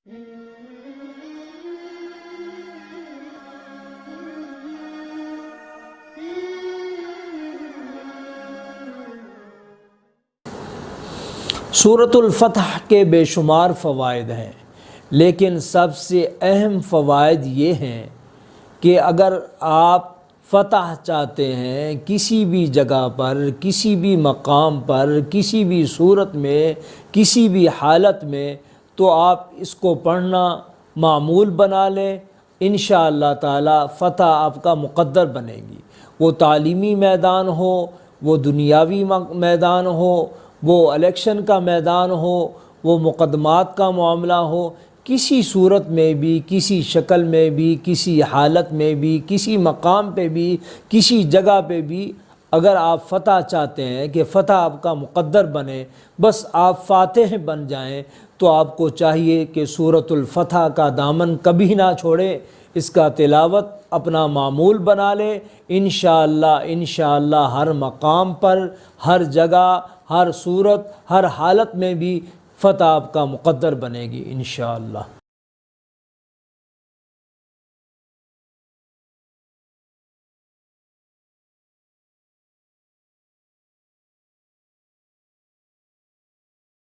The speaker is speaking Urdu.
سورۃ الفتح کے بے شمار فوائد ہیں، لیکن سب سے اہم فوائد یہ ہیں کہ اگر آپ فتح چاہتے ہیں کسی بھی جگہ پر، کسی بھی مقام پر، کسی بھی صورت میں، کسی بھی حالت میں، تو آپ اس کو پڑھنا معمول بنا لیں، انشاءاللہ تعالی فتح آپ کا مقدر بنے گی۔ وہ تعلیمی میدان ہو، وہ دنیاوی میدان ہو، وہ الیکشن کا میدان ہو، وہ مقدمات کا معاملہ ہو، کسی صورت میں بھی، کسی شکل میں بھی، کسی حالت میں بھی، کسی مقام پہ بھی، کسی جگہ پہ بھی، اگر آپ فتح چاہتے ہیں کہ فتح آپ کا مقدر بنے، بس آپ فاتح بن جائیں، تو آپ کو چاہیے کہ سورۃ الفتح کا دامن کبھی نہ چھوڑیں، اس کا تلاوت اپنا معمول بنا لیں، انشاءاللہ ہر مقام پر، ہر جگہ، ہر صورت، ہر حالت میں بھی فتح آپ کا مقدر بنے گی انشاءاللہ۔